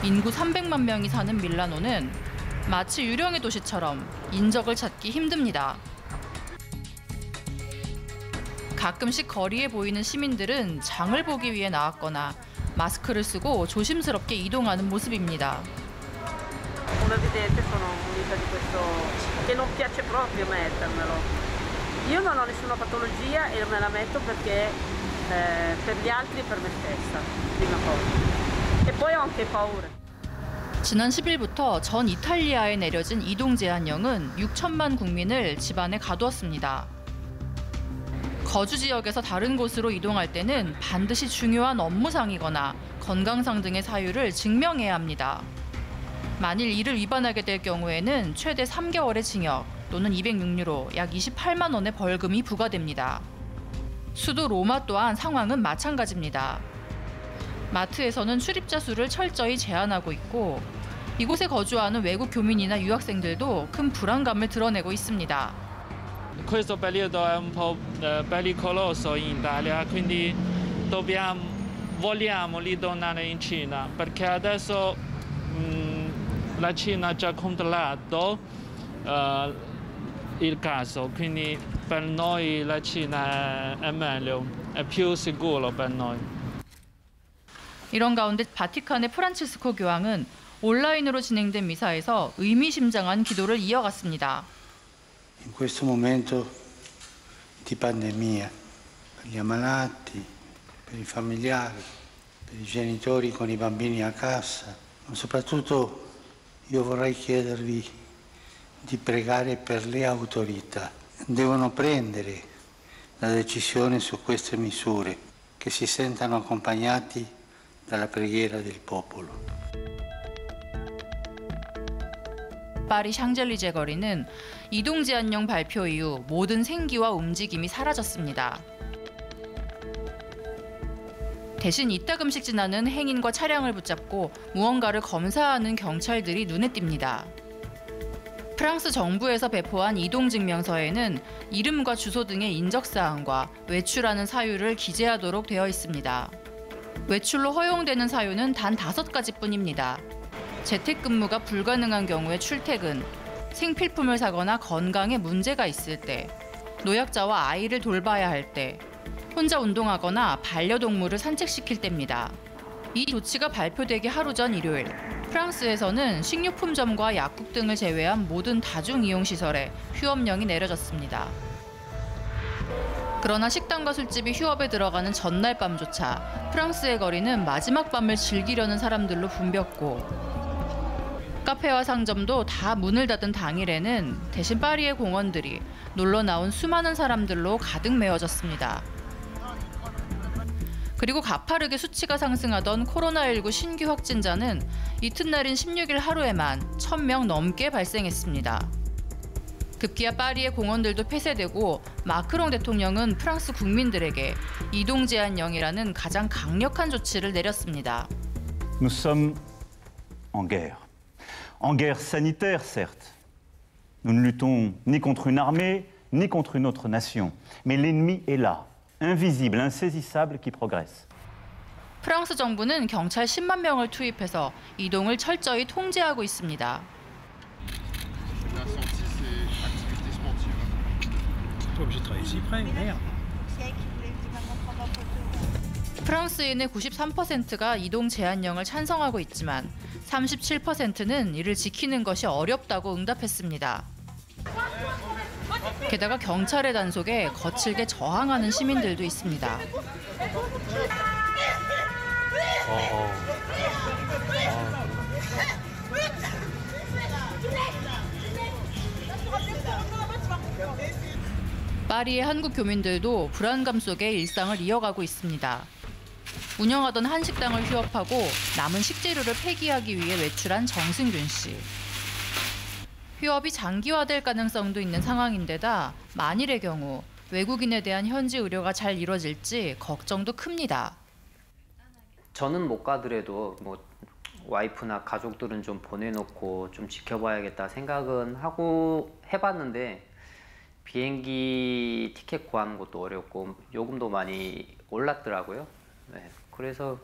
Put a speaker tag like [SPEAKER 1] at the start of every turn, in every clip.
[SPEAKER 1] 인구 300만 명이 사는 밀라노는 마치 유령의 도시처럼 인적을 찾기 힘듭니다. 가끔씩 거리에 보이는 시민들은 장을 보기 위해 나왔거나 마스크를 쓰고 조심스럽게 이동하는 모습입니다.
[SPEAKER 2] Come vedete sono munita di questo che non piace proprio mettermelo. Io non ho nessuna patologia e me la metto perché per gli altri e per me stessa, prima cosa. E poi ho anche paura.
[SPEAKER 1] 지난 10일부터 전 이탈리아에 내려진 이동 제한령은 6천만 국민을 집안에 가두었습니다. 거주 지역에서 다른 곳으로 이동할 때는 반드시 중요한 업무상이거나 건강상 등의 사유를 증명해야 합니다. 만일 이를 위반하게 될 경우에는 최대 3개월의 징역 또는 206유로 약 28만 원의 벌금이 부과됩니다. 수도 로마 또한 상황은 마찬가지입니다. 마트에서는 출입자 수를 철저히 제한하고 있고 이곳에 거주하는 외국 교민이나 유학생들도 큰 불안감을 드러내고 있습니다.
[SPEAKER 3] Questo periodo è un po' pericoloso in Italia, quindi vogliamo ritornare in Cina perché adesso la Cina ha già controllato il caso, quindi per noi la Cina è meglio, è più sicuro per noi.
[SPEAKER 1] 이런 가운데 바티칸의 프란치스코 교황은 온라인으로 진행된 미사에서 의미심장한 기도를 이어갔습니다.
[SPEAKER 4] In questo momento di pandemia, per gli ammalati, per i familiari, per i genitori con i bambini a casa, ma soprattutto io vorrei chiedervi di pregare per le autorità. Devono prendere la decisione su queste misure, che si sentano accompagnati dalla preghiera del popolo.
[SPEAKER 1] 파리 샹젤리제 거리는 이동 제한령 발표 이후 모든 생기와 움직임이 사라졌습니다. 대신 이따금씩 지나는 행인과 차량을 붙잡고 무언가를 검사하는 경찰들이 눈에 띕니다. 프랑스 정부에서 배포한 이동증명서에는 이름과 주소 등의 인적사항과 외출하는 사유를 기재하도록 되어 있습니다. 외출로 허용되는 사유는 단 5가지뿐입니다. 재택근무가 불가능한 경우에 출퇴근, 생필품을 사거나 건강에 문제가 있을 때, 노약자와 아이를 돌봐야 할 때, 혼자 운동하거나 반려동물을 산책시킬 때입니다. 이 조치가 발표되기 하루 전 일요일, 프랑스에서는 식료품점과 약국 등을 제외한 모든 다중이용시설에 휴업령이 내려졌습니다. 그러나 식당과 술집이 휴업에 들어가는 전날 밤조차 프랑스의 거리는 마지막 밤을 즐기려는 사람들로 붐볐고 카페와 상점도 다 문을 닫은 당일에는 대신 파리의 공원들이 놀러 나온 수많은 사람들로 가득 메워졌습니다. 그리고 가파르게 수치가 상승하던 코로나19 신규 확진자는 이튿날인 16일 하루에만 1,000명 넘게 발생했습니다. 급기야 파리의 공원들도 폐쇄되고 마크롱 대통령은 프랑스 국민들에게 이동 제한령이라는 가장 강력한 조치를 내렸습니다.
[SPEAKER 5] Nous sommes en guerre. En guerre sanitaire, certes. Nous ne luttons ni contre une armée, ni contre une autre nation. Mais l'ennemi est là, invisible, insaisissable, qui progresse.
[SPEAKER 1] 프랑스 정부는 경찰 10만 명을 투입해서 이동을 철저히 통제하고 있습니다. 프랑스인의 93%가 이동 제한령을 찬성하고 있지만 37%는 이를 지키는 것이 어렵다고 응답했습니다. 게다가 경찰의 단속에 거칠게 저항하는 시민들도 있습니다. 파리의 한국 교민들도 불안감 속에 일상을 이어가고 있습니다. 운영하던 한식당을 휴업하고 남은 식재료를 폐기하기 위해 외출한 정승균 씨. 휴업이 장기화될 가능성도 있는 상황인데다 만일의 경우 외국인에 대한 현지 의료가 잘 이루어질지 걱정도 큽니다.
[SPEAKER 6] 저는 못 가더라도 뭐 와이프나 가족들은 좀 보내놓고 좀 지켜봐야겠다 생각은 하고 해봤는데 비행기 티켓 구하는 것도 어렵고 요금도 많이 올랐더라고요. 네, 그래서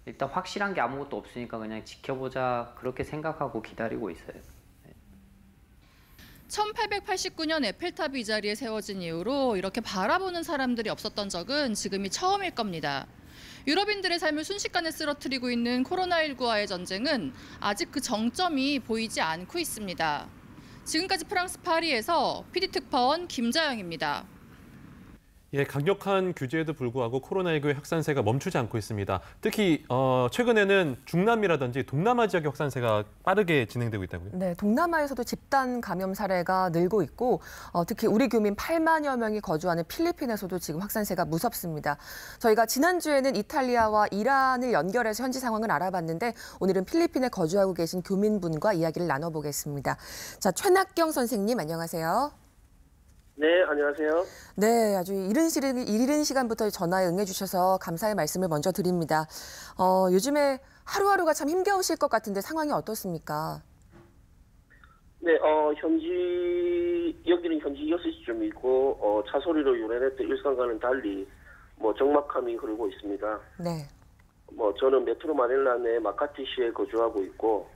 [SPEAKER 6] 일단 확실한 게 아무것도 없으니까 그냥 지켜보자 그렇게 생각하고 기다리고 있어요.
[SPEAKER 1] 1889년 에펠탑이 이 자리에 세워진 이후로 이렇게 바라보는 사람들이 없었던 적은 지금이 처음일 겁니다. 유럽인들의 삶을 순식간에 쓰러뜨리고 있는 코로나19와의 전쟁은 아직 그 정점이 보이지 않고 있습니다. 지금까지 프랑스 파리에서 PD특파원 김자영입니다.
[SPEAKER 7] 예, 강력한 규제에도 불구하고 코로나19의 확산세가 멈추지 않고 있습니다. 특히 최근에는 중남미라든지 동남아 지역의 확산세가 빠르게 진행되고 있다고요?
[SPEAKER 8] 네, 동남아에서도 집단 감염 사례가 늘고 있고 특히 우리 교민 8만여 명이 거주하는 필리핀에서도 지금 확산세가 무섭습니다. 저희가 지난주에는 이탈리아와 이란을 연결해서 현지 상황을 알아봤는데 오늘은 필리핀에 거주하고 계신 교민분과 이야기를 나눠보겠습니다. 자, 최낙경 선생님 안녕하세요.
[SPEAKER 9] 네, 안녕하세요.
[SPEAKER 8] 네, 아주 이른 시간부터 전화에 응해주셔서 감사의 말씀을 먼저 드립니다. 요즘에 하루하루가 참 힘겨우실 것 같은데 상황이 어떻습니까?
[SPEAKER 9] 네, 여기는 현지 6시쯤이고, 차 소리로 유래됐던 일상과는 달리, 적막함이 흐르고 있습니다.
[SPEAKER 8] 네.
[SPEAKER 9] 저는 메트로 마닐라 내 마카티시에 거주하고 있고,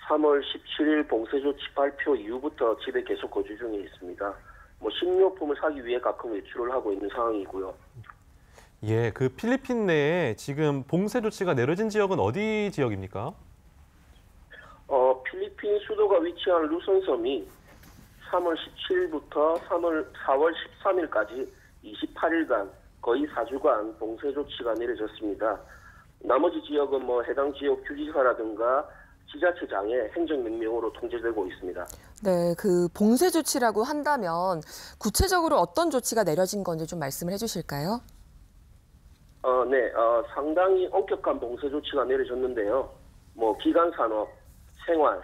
[SPEAKER 9] 3월 17일 봉쇄 조치 발표 이후부터 집에 계속 거주 중에 있습니다. 식료품을 사기 위해 가끔 외출을 하고 있는 상황이고요.
[SPEAKER 7] 예, 그 필리핀 내에 지금 봉쇄 조치가 내려진 지역은 어디 지역입니까?
[SPEAKER 9] 필리핀 수도가 위치한 루손섬이 3월 17일부터 4월 13일까지 28일간 거의 4주간 봉쇄 조치가 내려졌습니다. 나머지 지역은 해당 지역 주지사라든가 지자체장의 행정명령으로 통제되고 있습니다.
[SPEAKER 8] 네, 그 봉쇄 조치라고 한다면 구체적으로 어떤 조치가 내려진 건지 좀 말씀을 해주실까요?
[SPEAKER 9] 네, 상당히 엄격한 봉쇄 조치가 내려졌는데요. 기간 산업, 생활,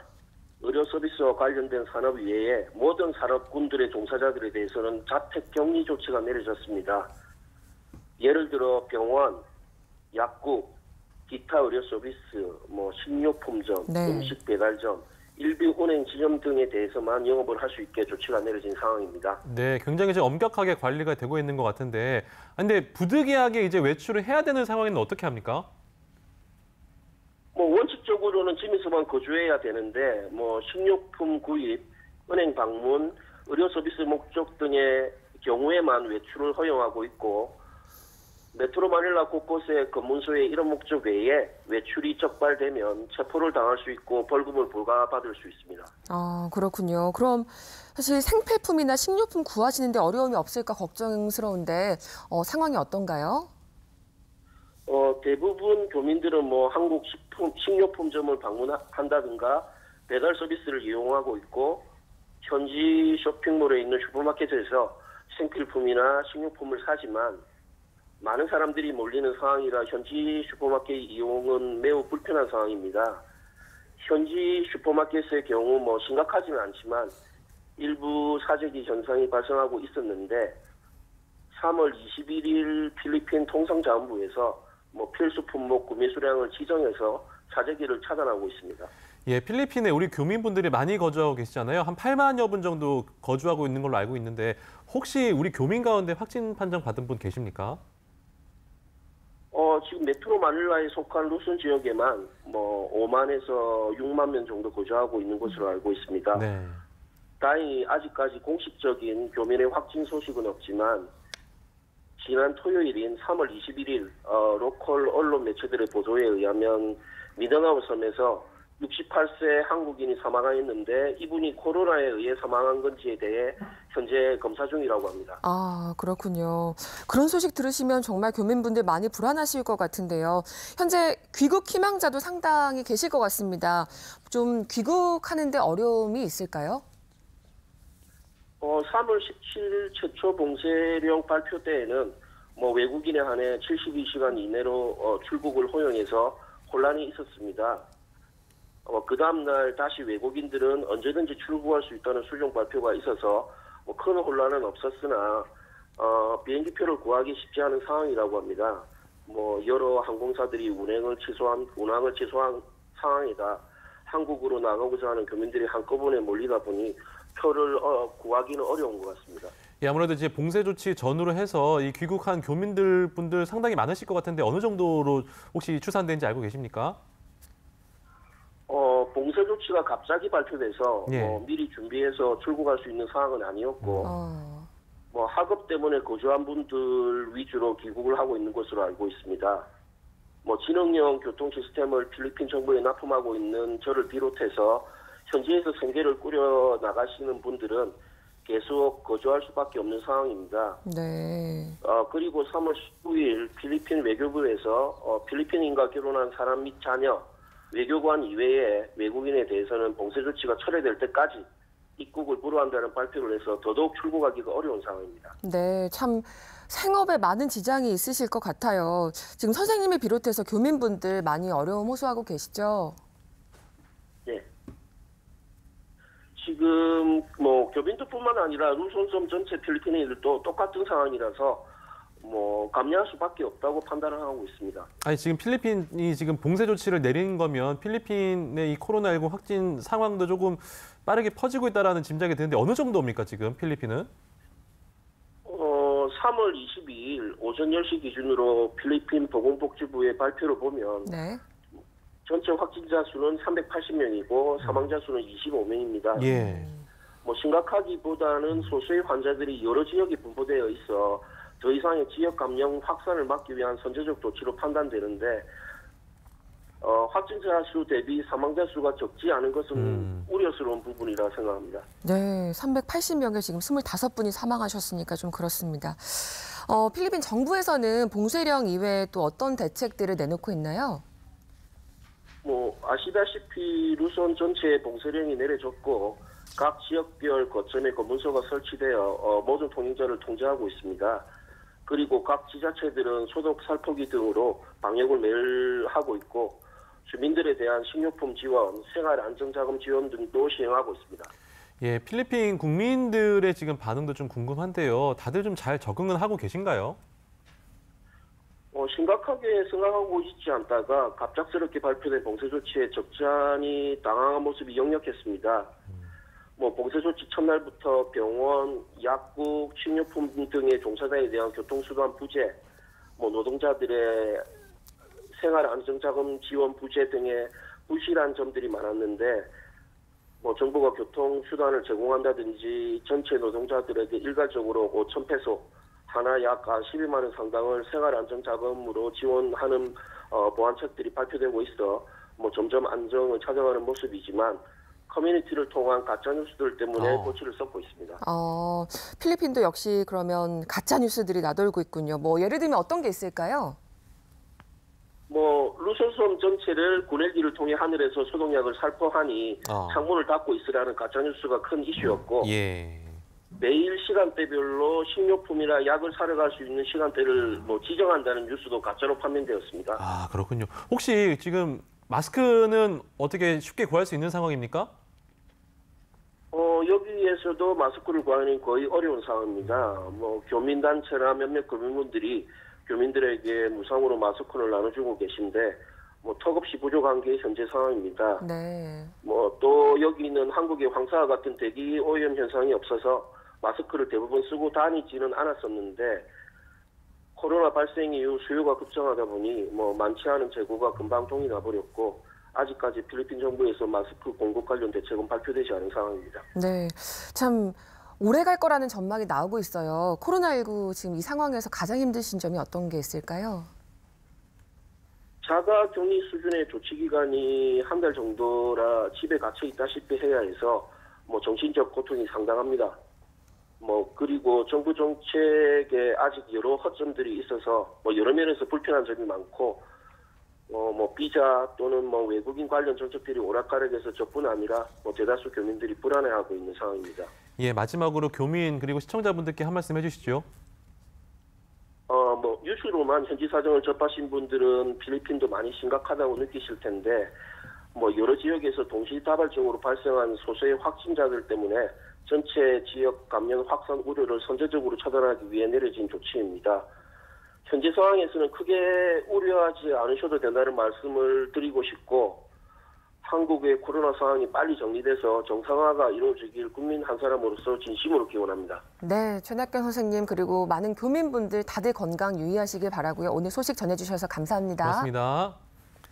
[SPEAKER 9] 의료 서비스와 관련된 산업 외에 모든 산업군들의 종사자들에 대해서는 자택 격리 조치가 내려졌습니다. 예를 들어 병원, 약국, 기타 의료 서비스, 식료품점,
[SPEAKER 8] 네.
[SPEAKER 9] 음식 배달점, 일부 은행 지점 등에 대해서만 영업을 할 수 있게 조치가 내려진 상황입니다.
[SPEAKER 7] 네, 굉장히 좀 엄격하게 관리가 되고 있는 것 같은데, 근데 부득이하게 이제 외출을 해야 되는 상황에는 어떻게 합니까?
[SPEAKER 9] 원칙적으로는 집에서만 거주해야 되는데, 식료품 구입, 은행 방문, 의료 서비스 목적 등의 경우에만 외출을 허용하고 있고, 메트로 마닐라 곳곳의 검문소에 이런 목적 외에 외출이 적발되면 체포를 당할 수 있고 벌금을 부과받을 수 있습니다.
[SPEAKER 8] 그렇군요. 그럼 사실 생필품이나 식료품 구하시는데 어려움이 없을까 걱정스러운데 상황이 어떤가요?
[SPEAKER 9] 대부분 교민들은 한국 식료품점을 방문한다든가 배달 서비스를 이용하고 있고 현지 쇼핑몰에 있는 슈퍼마켓에서 생필품이나 식료품을 사지만 많은 사람들이 몰리는 상황이라 현지 슈퍼마켓 이용은 매우 불편한 상황입니다. 현지 슈퍼마켓의 경우 심각하지는 않지만 일부 사재기 현상이 발생하고 있었는데 3월 21일 필리핀 통상자원부에서 필수 품목 구매 수량을 지정해서 사재기를 차단하고 있습니다.
[SPEAKER 7] 예, 필리핀에 우리 교민분들이 많이 거주하고 계시잖아요. 한 8만여 분 정도 거주하고 있는 걸로 알고 있는데 혹시 우리 교민 가운데 확진 판정 받은 분 계십니까?
[SPEAKER 9] 지금 메트로 마닐라에 속한 루슨 지역에만 5만에서 6만 명 정도 거주하고 있는 것으로 알고 있습니다.
[SPEAKER 7] 네.
[SPEAKER 9] 다행히 아직까지 공식적인 교민의 확진 소식은 없지만 지난 토요일인 3월 21일 로컬 언론 매체들의 보도에 의하면 미더나우 섬에서 68세 한국인이 사망하였는데 이분이 코로나에 의해 사망한 건지에 대해 현재 검사 중이라고 합니다.
[SPEAKER 8] 그렇군요. 그런 소식 들으시면 정말 교민분들 많이 불안하실 것 같은데요. 현재 귀국 희망자도 상당히 계실 것 같습니다. 좀 귀국하는데 어려움이 있을까요?
[SPEAKER 9] 3월 17일 최초 봉쇄령 발표 때에는 외국인에 한해 72시간 이내로 출국을 허용해서 혼란이 있었습니다. 그 다음날 다시 외국인들은 언제든지 출국할 수 있다는 수정 발표가 있어서 큰 혼란은 없었으나 비행기표를 구하기 쉽지 않은 상황이라고 합니다. 여러 항공사들이 운항을 취소한 상황이다. 한국으로 나가고자 하는 교민들이 한꺼번에 몰리다 보니 표를 구하기는 어려운 것 같습니다.
[SPEAKER 7] 예, 아무래도 이제 봉쇄 조치 전후로 해서 이 귀국한 분들 상당히 많으실 것 같은데 어느 정도로 혹시 추산된지 알고 계십니까?
[SPEAKER 9] 봉쇄 조치가 갑자기 발표돼서
[SPEAKER 7] 예.
[SPEAKER 9] 미리 준비해서 출국할 수 있는 상황은 아니었고 학업 때문에 거주한 분들 위주로 귀국을 하고 있는 것으로 알고 있습니다. 지능형 교통 시스템을 필리핀 정부에 납품하고 있는 저를 비롯해서 현지에서 생계를 꾸려 나가시는 분들은 계속 거주할 수밖에 없는 상황입니다.
[SPEAKER 8] 네.
[SPEAKER 9] 그리고 3월 19일 필리핀 외교부에서 필리핀인과 결혼한 사람 및 자녀, 외교관 이외에 외국인에 대해서는 봉쇄 조치가 철회될 때까지 입국을 불허한다는 발표를 해서 더더욱 출국하기가 어려운 상황입니다.
[SPEAKER 8] 네, 참 생업에 많은 지장이 있으실 것 같아요. 지금 선생님을 비롯해서 교민분들 많이 어려움 호소하고 계시죠?
[SPEAKER 9] 네. 지금 교민들뿐만 아니라 루손섬 전체 필리핀인들도 똑같은 상황이라서 감내할 수밖에 없다고 판단을 하고 있습니다.
[SPEAKER 7] 아니 지금 필리핀이 지금 봉쇄 조치를 내린 거면 필리핀의 이 코로나19 확진 상황도 조금 빠르게 퍼지고 있다라는 짐작이 드는데 어느 정도입니까 지금 필리핀은?
[SPEAKER 9] 3월 22일 오전 10시 기준으로 필리핀 보건복지부의 발표를 보면
[SPEAKER 8] 네.
[SPEAKER 9] 전체 확진자 수는 380명이고 사망자 수는 25명입니다.
[SPEAKER 7] 예.
[SPEAKER 9] 심각하기보다는 소수의 환자들이 여러 지역에 분포되어 있어 더 이상의 지역 감염 확산을 막기 위한 선제적 조치로 판단되는데 확진자 수 대비 사망자 수가 적지 않은 것은 우려스러운 부분이라 생각합니다.
[SPEAKER 8] 네, 380명에 지금 25분이 사망하셨으니까 좀 그렇습니다. 필리핀 정부에서는 봉쇄령 이외에 또 어떤 대책들을 내놓고 있나요?
[SPEAKER 9] 아시다시피 루손 전체에 봉쇄령이 내려졌고 각 지역별 거점에 검문소가 설치되어 모든 통행자를 통제하고 있습니다. 그리고 각 지자체들은 소독, 살포기 등으로 방역을 매일 하고 있고 주민들에 대한 식료품 지원, 생활 안정자금 지원 등도 시행하고 있습니다.
[SPEAKER 7] 예, 필리핀 국민들의 지금 반응도 좀 궁금한데요. 다들 좀 잘 적응은 하고 계신가요?
[SPEAKER 9] 심각하게 생각하고 있지 않다가 갑작스럽게 발표된 봉쇄 조치에 적잖이 당황한 모습이 역력했습니다. 봉쇄 조치 첫날부터 병원, 약국, 식료품 등의 종사자에 대한 교통수단 부재, 노동자들의 생활 안정자금 지원 부재 등의 부실한 점들이 많았는데 정부가 교통수단을 제공한다든지 전체 노동자들에게 일괄적으로 5,000페소, 하나 약 12만 원 상당을 생활 안정자금으로 지원하는 보완책들이 발표되고 있어 점점 안정을 찾아가는 모습이지만 커뮤니티를 통한 가짜뉴스들 때문에 꼬치를 썩고 있습니다.
[SPEAKER 8] 필리핀도 역시 그러면 가짜뉴스들이 나돌고 있군요. 예를 들면 어떤 게 있을까요?
[SPEAKER 9] 루손섬 전체를 군헬기를 통해 하늘에서 소독약을 살포하니 창문을 닫고 있으라는 가짜뉴스가 큰 이슈였고
[SPEAKER 7] 예.
[SPEAKER 9] 매일 시간대별로 식료품이나 약을 사러 갈 수 있는 시간대를 지정한다는 뉴스도 가짜로 판명되었습니다.
[SPEAKER 7] 아, 그렇군요. 혹시 지금 마스크는 어떻게 쉽게 구할 수 있는 상황입니까?
[SPEAKER 9] 여기에서도 마스크를 구하기는 거의 어려운 상황입니다. 교민단체나 몇몇 교민분들이 교민들에게 무상으로 마스크를 나눠주고 계신데 턱없이 부족한 게 현재 상황입니다.
[SPEAKER 8] 네.
[SPEAKER 9] 또 여기는 한국의 황사와 같은 대기 오염 현상이 없어서 마스크를 대부분 쓰고 다니지는 않았었는데 코로나 발생 이후 수요가 급증하다 보니 많지 않은 재고가 금방 동이 나버렸고 아직까지 필리핀 정부에서 마스크 공급 관련 대책은 발표되지 않은 상황입니다.
[SPEAKER 8] 네, 참 오래 갈 거라는 전망이 나오고 있어요. 코로나19 지금 이 상황에서 가장 힘드신 점이 어떤 게 있을까요?
[SPEAKER 9] 자가 격리 수준의 조치 기간이 한 달 정도라 집에 갇혀 있다시피 해야 해서 정신적 고통이 상당합니다. 그리고 정부 정책에 아직 여러 허점들이 있어서 여러 면에서 불편한 점이 많고 비자 또는 외국인 관련 정책들이 오락가락해서 저뿐 아니라 대다수 교민들이 불안해하고 있는 상황입니다.
[SPEAKER 7] 예, 마지막으로 교민 그리고 시청자분들께 한 말씀 해주시죠.
[SPEAKER 9] 뉴스로만 현지 사정을 접하신 분들은 필리핀도 많이 심각하다고 느끼실 텐데 여러 지역에서 동시다발적으로 발생한 소수의 확진자들 때문에 전체 지역 감염 확산 우려를 선제적으로 차단하기 위해 내려진 조치입니다. 현재 상황에서는 크게 우려하지 않으셔도 된다는 말씀을 드리고 싶고 한국의 코로나 상황이 빨리 정리돼서 정상화가 이루어지길 국민 한 사람으로서 진심으로 기원합니다.
[SPEAKER 8] 네, 최낙경 선생님 그리고 많은 교민분들 다들 건강 유의하시길 바라고요. 오늘 소식 전해주셔서 감사합니다.
[SPEAKER 7] 고맙습니다.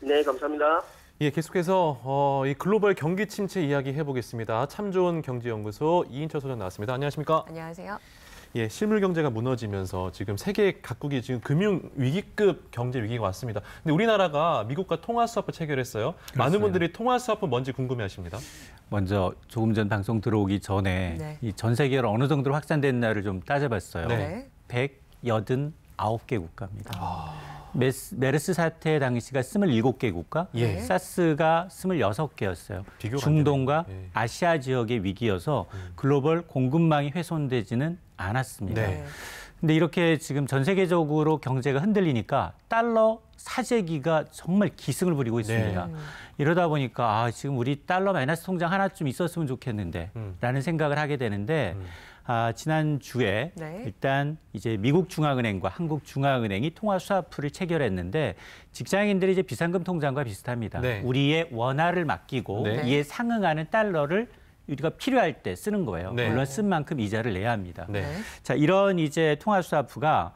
[SPEAKER 9] 네, 감사합니다.
[SPEAKER 7] 예, 계속해서 이 글로벌 경기 침체 이야기 해보겠습니다. 참 좋은 경제연구소 이인철 소장 나왔습니다. 안녕하십니까?
[SPEAKER 8] 안녕하세요.
[SPEAKER 7] 예, 실물 경제가 무너지면서 지금 세계 각국이 지금 금융 위기급 경제 위기가 왔습니다. 근데 우리나라가 미국과 통화 스와프 체결했어요. 많은 분들이 통화 스와프 뭔지 궁금해하십니다.
[SPEAKER 10] 먼저 조금 전 방송 들어오기 전에
[SPEAKER 8] 네.
[SPEAKER 10] 이 전 세계로 어느 정도로 확산된 날을 좀 따져봤어요.
[SPEAKER 7] 네.
[SPEAKER 10] 189개 국가입니다. 메르스 사태 당시가 27개 국가,
[SPEAKER 7] 예.
[SPEAKER 10] 사스가 26개였어요.
[SPEAKER 7] 비교가 안
[SPEAKER 10] 중동과
[SPEAKER 7] 되네요. 예.
[SPEAKER 10] 아시아 지역의 위기여서 글로벌 공급망이 훼손되지는 않았습니다.
[SPEAKER 7] 네.
[SPEAKER 10] 근데 이렇게 지금 전 세계적으로 경제가 흔들리니까 달러 사재기가 정말 기승을 부리고 있습니다. 이러다 보니까 지금 우리 달러 마이너스 통장 하나쯤 있었으면 좋겠는데 라는 생각을 하게 되는데 지난주에
[SPEAKER 8] 네.
[SPEAKER 10] 일단 이제 미국 중앙은행과 한국 중앙은행이 통화 스와프를 체결했는데 직장인들이 이제 비상금 통장과 비슷합니다.
[SPEAKER 7] 네.
[SPEAKER 10] 우리의 원화를 맡기고
[SPEAKER 7] 네.
[SPEAKER 10] 이에 상응하는 달러를 우리가 필요할 때 쓰는 거예요.
[SPEAKER 7] 네.
[SPEAKER 10] 물론 쓴 만큼 이자를 내야 합니다.
[SPEAKER 7] 네.
[SPEAKER 10] 자, 이런 이제 통화 스와프가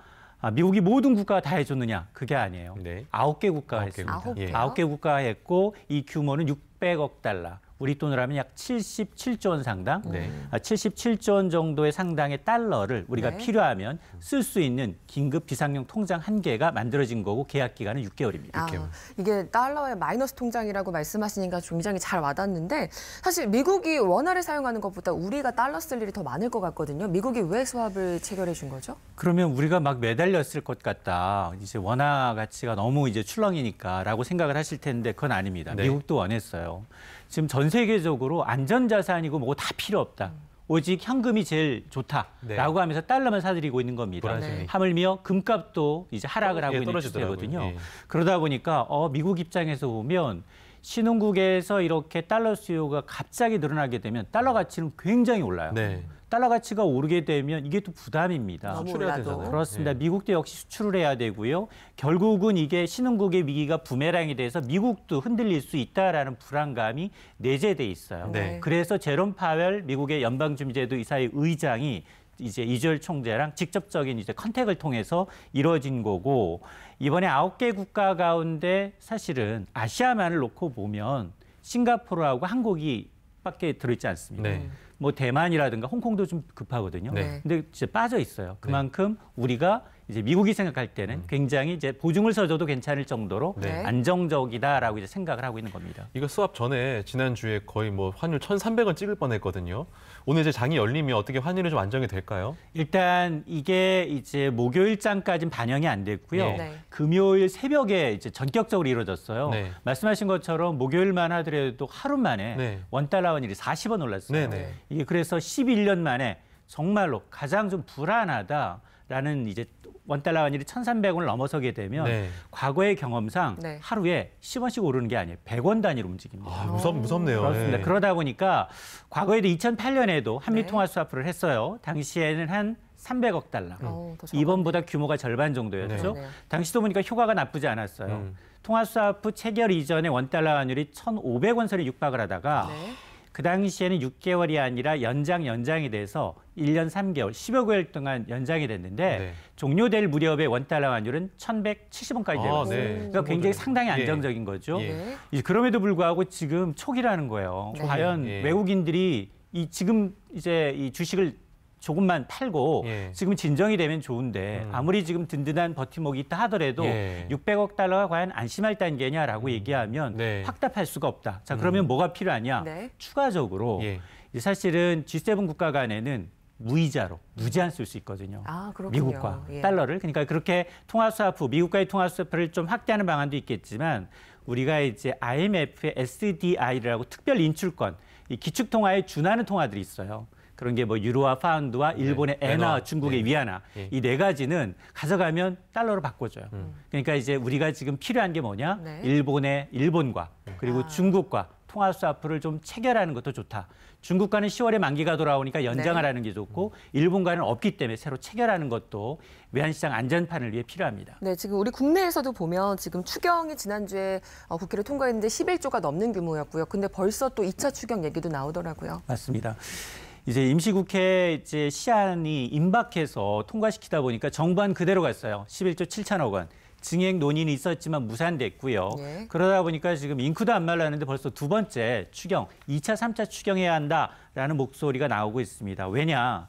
[SPEAKER 10] 미국이 모든 국가가 다 해줬느냐? 그게 아니에요.
[SPEAKER 7] 네.
[SPEAKER 10] 9개 국가가
[SPEAKER 7] 9개
[SPEAKER 10] 했습니다.
[SPEAKER 7] 국가. 예.
[SPEAKER 10] 9개 국가가 했고 이 규모는 600억 달러. 우리 돈으로 하면 약 77조 원 상당,
[SPEAKER 7] 네.
[SPEAKER 10] 77조 원 정도의 상당의 달러를 우리가
[SPEAKER 8] 네.
[SPEAKER 10] 필요하면 쓸 수 있는 긴급 비상용 통장 한 개가 만들어진 거고 계약 기간은 6개월입니다.
[SPEAKER 8] 이게 달러의 마이너스 통장이라고 말씀하시니까 굉장히 잘 와닿는데 사실 미국이 원화를 사용하는 것보다 우리가 달러 쓸 일이 더 많을 것 같거든요. 미국이 왜 스왑을 체결해 준 거죠?
[SPEAKER 10] 그러면 우리가 막 매달렸을 것 같다. 이제 원화 가치가 너무 이제 출렁이니까라고 생각을 하실 텐데 그건 아닙니다.
[SPEAKER 7] 네.
[SPEAKER 10] 미국도 원했어요. 지금 전 세계적으로 안전자산이고 뭐고 다 필요 없다. 오직 현금이 제일 좋다라고
[SPEAKER 7] 네.
[SPEAKER 10] 하면서 달러만 사들이고 있는 겁니다.
[SPEAKER 7] 불안정해.
[SPEAKER 10] 하물며 금값도 이제 하락을 하고 있는
[SPEAKER 7] 떨어지더라고요.
[SPEAKER 10] 추세거든요.
[SPEAKER 7] 예.
[SPEAKER 10] 그러다 보니까 미국 입장에서 보면 신흥국에서 이렇게 달러 수요가 갑자기 늘어나게 되면 달러 가치는 굉장히 올라요.
[SPEAKER 7] 네.
[SPEAKER 10] 달러 가치가 오르게 되면 이게 또 부담입니다.
[SPEAKER 8] 너무
[SPEAKER 7] 수출해야
[SPEAKER 8] 올라도.
[SPEAKER 7] 되잖아요.
[SPEAKER 10] 그렇습니다.
[SPEAKER 7] 네.
[SPEAKER 10] 미국도 역시 수출을 해야 되고요. 결국은 이게 신흥국의 위기가 부메랑이 돼서 미국도 흔들릴 수 있다라는 불안감이 내재돼 있어요.
[SPEAKER 7] 네.
[SPEAKER 10] 그래서 제롬 파웰 미국의 연방준비제도 이사회 의장이 이제 이주열 총재랑 직접적인 이제 컨택을 통해서 이루어진 거고 이번에 9개 국가 가운데 사실은 아시아만을 놓고 보면 싱가포르하고 한국이 밖에 들어있지 않습니다.
[SPEAKER 7] 네.
[SPEAKER 10] 뭐 대만이라든가 홍콩도 좀 급하거든요.
[SPEAKER 7] 네.
[SPEAKER 10] 근데 이제 빠져 있어요. 그만큼 우리가 이제 미국이 생각할 때는 굉장히 이제 보증을 서줘도 괜찮을 정도로
[SPEAKER 7] 네.
[SPEAKER 10] 안정적이다라고 이제 생각을 하고 있는 겁니다.
[SPEAKER 7] 이거 스왑 전에 지난주에 거의 뭐 환율 1,300원 찍을 뻔했거든요. 오늘 이제 장이 열리면 어떻게 환율이 좀 안정이 될까요?
[SPEAKER 10] 일단 이게 이제 목요일장까지는 반영이 안 됐고요.
[SPEAKER 7] 예.
[SPEAKER 8] 네.
[SPEAKER 10] 금요일 새벽에 이제 전격적으로 이루어졌어요.
[SPEAKER 7] 네.
[SPEAKER 10] 말씀하신 것처럼 목요일만 하더라도 하루 만에
[SPEAKER 7] 네.
[SPEAKER 10] 원달러 환율이 40원 올랐어요.
[SPEAKER 7] 네, 네.
[SPEAKER 10] 이게 그래서 11년 만에 정말로 가장 좀 불안하다라는 이제 원달러 환율이 1,300원을 넘어서게 되면
[SPEAKER 7] 네.
[SPEAKER 10] 과거의 경험상
[SPEAKER 8] 네.
[SPEAKER 10] 하루에 10원씩 오르는 게 아니에요. 100원 단위로 움직입니다.
[SPEAKER 7] 무섭네요.
[SPEAKER 10] 그렇습니다.
[SPEAKER 7] 예.
[SPEAKER 10] 그러다 보니까 과거에도 2008년에도 한미
[SPEAKER 8] 네.
[SPEAKER 10] 통화 스와프를 했어요. 당시에는 한 300억 달러.
[SPEAKER 8] 더
[SPEAKER 10] 이번보다 규모가 절반 정도였죠.
[SPEAKER 8] 네.
[SPEAKER 10] 당시도 보니까 효과가 나쁘지 않았어요. 통화 스와프 체결 이전에 원달러 환율이 1,500원 선에 육박을 하다가
[SPEAKER 8] 네.
[SPEAKER 10] 그 당시에는 6개월이 아니라 연장이 돼서 1년 3개월, 10여 개월 동안 연장이 됐는데
[SPEAKER 7] 네.
[SPEAKER 10] 종료될 무렵에 원달러 환율은 1,170원까지 내려왔어요.
[SPEAKER 7] 네.
[SPEAKER 10] 그러니까 굉장히 상당히
[SPEAKER 7] 예.
[SPEAKER 10] 안정적인 거죠.
[SPEAKER 7] 예.
[SPEAKER 8] 네.
[SPEAKER 10] 이제 그럼에도 불구하고 지금 초기라는 거예요.
[SPEAKER 8] 네.
[SPEAKER 10] 과연
[SPEAKER 7] 예.
[SPEAKER 10] 외국인들이 지금 이제 이 주식을 조금만 팔고
[SPEAKER 7] 예.
[SPEAKER 10] 지금 진정이 되면 좋은데 아무리 지금 든든한 버팀목이 있다 하더라도
[SPEAKER 7] 예.
[SPEAKER 10] 600억 달러가 과연 안심할 단계냐라고 얘기하면
[SPEAKER 7] 네.
[SPEAKER 10] 확답할 수가 없다. 자, 그러면 뭐가 필요하냐?
[SPEAKER 8] 네.
[SPEAKER 10] 추가적으로
[SPEAKER 7] 예.
[SPEAKER 10] 이제 사실은 G7 국가 간에는 무이자로 무제한 쓸 수 있거든요.
[SPEAKER 8] 아, 그렇군요.
[SPEAKER 10] 미국과
[SPEAKER 8] 예.
[SPEAKER 10] 달러를. 그러니까 그렇게 통화 스와프, 미국과의 통화 스와프를 좀 확대하는 방안도 있겠지만 우리가 이제 IMF의 SDI라고 특별 인출권, 이 기축 통화에 준하는 통화들이 있어요. 그런 게 뭐 유로와 파운드와 일본의 엔화,
[SPEAKER 7] 엔화.
[SPEAKER 10] 중국의
[SPEAKER 7] 네.
[SPEAKER 10] 위안화
[SPEAKER 7] 예.
[SPEAKER 10] 이 네 가지는 가져가면 달러로 바꿔줘요. 그러니까 이제 우리가 지금 필요한 게 뭐냐?
[SPEAKER 8] 네.
[SPEAKER 10] 일본과 그리고 중국과 통화스와프를 좀 체결하는 것도 좋다. 중국과는 10월에 만기가 돌아오니까 연장하라는 게 좋고 일본과는 없기 때문에 새로 체결하는 것도 외환시장 안전판을 위해 필요합니다.
[SPEAKER 8] 네, 지금 우리 국내에서도 보면 지금 추경이 지난주에 국회를 통과했는데 11조가 넘는 규모였고요. 근데 벌써 또 2차 추경 얘기도 나오더라고요.
[SPEAKER 10] 맞습니다. 이제 임시국회 이제 시한이 임박해서 통과시키다 보니까 정부안 그대로 갔어요. 11조 7천억 원. 증액 논의는 있었지만 무산됐고요.
[SPEAKER 8] 예.
[SPEAKER 10] 그러다 보니까 지금 잉크도 안 말랐는데 벌써 두 번째 추경, 2차, 3차 추경해야 한다라는 목소리가 나오고 있습니다. 왜냐?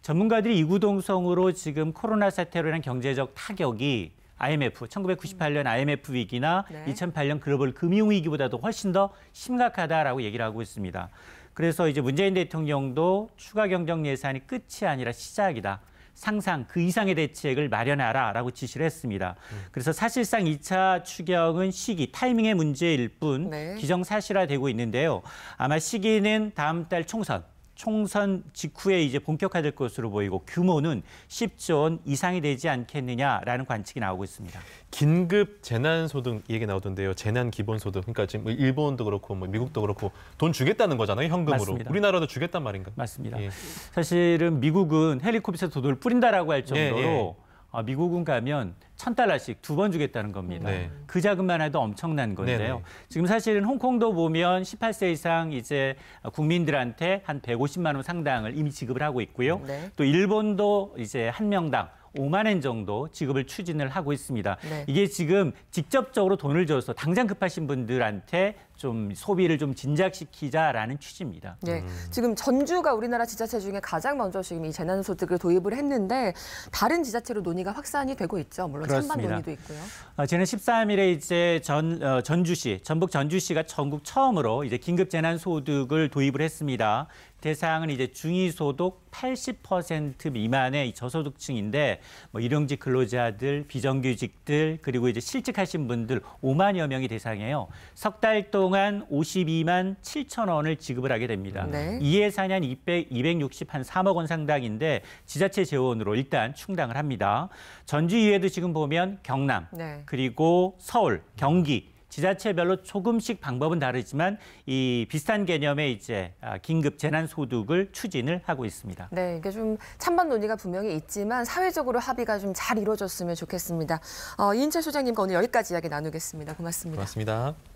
[SPEAKER 10] 전문가들이 이구동성으로 지금 코로나 사태로 인한 경제적 타격이 IMF, 1998년 IMF 위기나 2008년 글로벌 금융위기보다도 훨씬 더 심각하다라고 얘기를 하고 있습니다. 그래서 이제 문재인 대통령도 추가 경정 예산이 끝이 아니라 시작이다. 상상 그 이상의 대책을 마련하라라고 지시를 했습니다. 그래서 사실상 2차 추경은 시기, 타이밍의 문제일 뿐 기정사실화되고 있는데요. 아마 시기는 다음 달 총선 직후에 이제 본격화될 것으로 보이고 규모는 10조 원 이상이 되지 않겠느냐라는 관측이 나오고 있습니다.
[SPEAKER 7] 긴급 재난소득 얘기 나오던데요. 재난기본소득. 그러니까 지금 일본도 그렇고 뭐 미국도 그렇고 돈 주겠다는 거잖아요. 현금으로.
[SPEAKER 10] 맞습니다.
[SPEAKER 7] 우리나라도 주겠단 말인가?
[SPEAKER 10] 맞습니다.
[SPEAKER 7] 예. 사실은
[SPEAKER 10] 미국은 헬리콥터에서 돈을 뿌린다라고 할 정도로 미국은 가면 $1,000씩 2번 주겠다는 겁니다. 그 자금만 해도 엄청난 건데요. 지금 사실은 홍콩도 보면 18세 이상 이제 국민들한테 한 150만 원 상당을 이미 지급을 하고 있고요. 또 일본도 이제 한 명당 5만 엔 정도 지급을 추진을 하고 있습니다. 이게 지금 직접적으로 돈을 줘서 당장 급하신 분들한테 좀 소비를 좀 진작시키자라는 취지입니다.
[SPEAKER 8] 네, 지금 전주가 우리나라 지자체 중에 가장 먼저 지금 이 재난소득을 도입을 했는데 다른 지자체로 논의가 확산이 되고 있죠. 물론 찬반 논의도 있고요.
[SPEAKER 10] 지난 13일에 이제 전주시, 전북 전주시가 전국 처음으로 이제 긴급 재난소득을 도입을 했습니다. 대상은 이제 중위소득 80% 미만의 저소득층인데 뭐 일용직 근로자들, 비정규직들 그리고 이제 실직하신 분들 5만여 명이 대상이에요. 석 달 동안 52만 7천 원을 지급을 하게 됩니다. 이 예산이 한 263억 원 상당인데 지자체 재원으로 일단 충당을 합니다. 전주 이외에도 지금 보면 경남 그리고 서울, 경기 지자체별로 조금씩 방법은 다르지만 이 비슷한 개념의 이제 긴급 재난소득을 추진을 하고 있습니다.
[SPEAKER 8] 네, 이게 좀 찬반 논의가 분명히 있지만 사회적으로 합의가 좀 잘 이루어졌으면 좋겠습니다. 이인철 소장님과 오늘 여기까지 이야기 나누겠습니다. 고맙습니다.
[SPEAKER 7] 고맙습니다.